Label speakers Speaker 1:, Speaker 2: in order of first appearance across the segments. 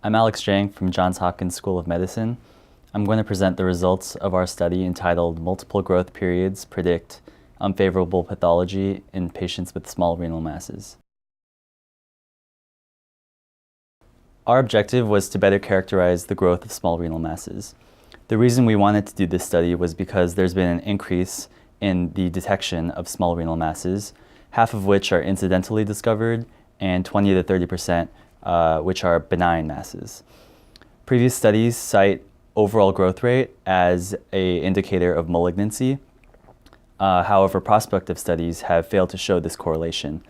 Speaker 1: I'm Alex Jang from Johns Hopkins School of Medicine. I'm going to present the results of our study entitled Multiple Growth Periods Predict Unfavorable Pathology in Patients with Small Renal Masses. Our objective was to better characterize the growth of small renal masses. The reason we wanted to do this study was because there's been an increase in the detection of small renal masses, half of which are incidentally discovered and 20 to 30% which are benign masses. Previous studies cite overall growth rate as an indicator of malignancy. However, prospective studies have failed to show this correlation.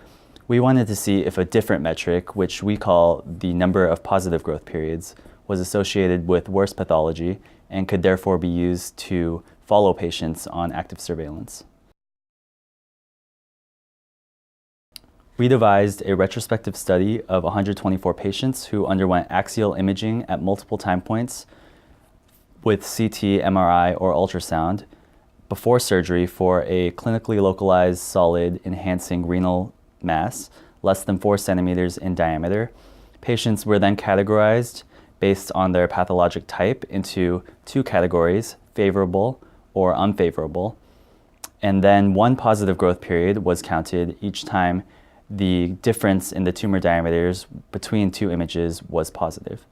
Speaker 1: We wanted to see if a different metric, which we call the number of positive growth periods, was associated with worse pathology and could therefore be used to follow patients on active surveillance. We devised a retrospective study of 124 patients who underwent axial imaging at multiple time points with CT, MRI, or ultrasound before surgery for a clinically localized solid enhancing renal mass less than 4 centimeters in diameter. Patients were then categorized based on their pathologic type into 2 categories, favorable or unfavorable. And then 1 positive growth period was counted each time the difference in the tumor diameters between 2 images was positive.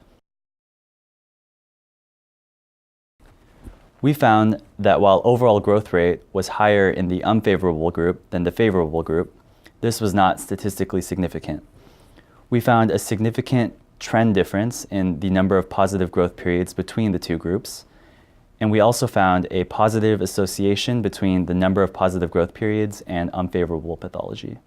Speaker 1: We found that while overall growth rate was higher in the unfavorable group than the favorable group, this was not statistically significant. We found a significant trend difference in the number of positive growth periods between the 2 groups, and we also found a positive association between the number of positive growth periods and unfavorable pathology.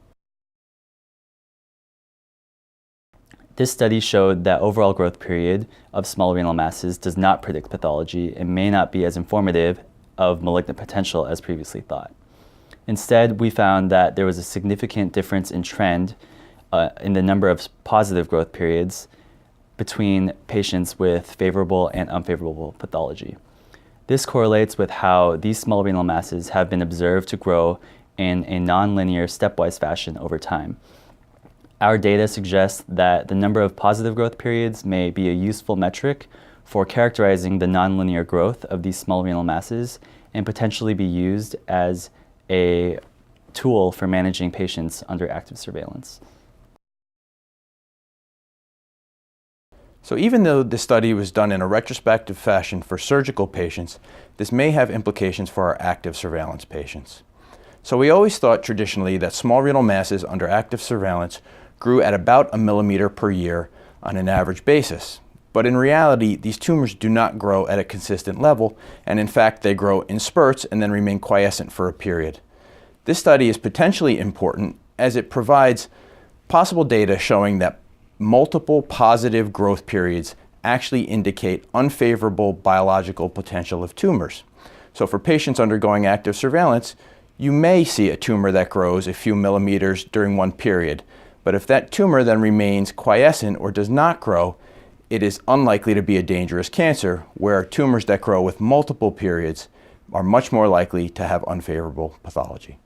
Speaker 1: This study showed that overall growth period of small renal masses does not predict pathology and may not be as informative of malignant potential as previously thought. Instead, we found that there was a significant difference in trend in the number of positive growth periods between patients with favorable and unfavorable pathology. This correlates with how these small renal masses have been observed to grow in a nonlinear stepwise fashion over time. Our data suggests that the number of positive growth periods may be a useful metric for characterizing the nonlinear growth of these small renal masses and potentially be used as a tool for managing patients under active surveillance.
Speaker 2: So even though this study was done in a retrospective fashion for surgical patients, this may have implications for our active surveillance patients. So we always thought traditionally that small renal masses under active surveillance grew at about 1 millimeter per year on an average basis. But in reality, these tumors do not grow at a consistent level, and in fact they grow in spurts and then remain quiescent for a period. This study is potentially important as it provides possible data showing that multiple positive growth periods actually indicate unfavorable biological potential of tumors. So for patients undergoing active surveillance, you may see a tumor that grows a few millimeters during one period. But if that tumor then remains quiescent or does not grow, it is unlikely to be a dangerous cancer, where tumors that grow with multiple periods are much more likely to have unfavorable pathology.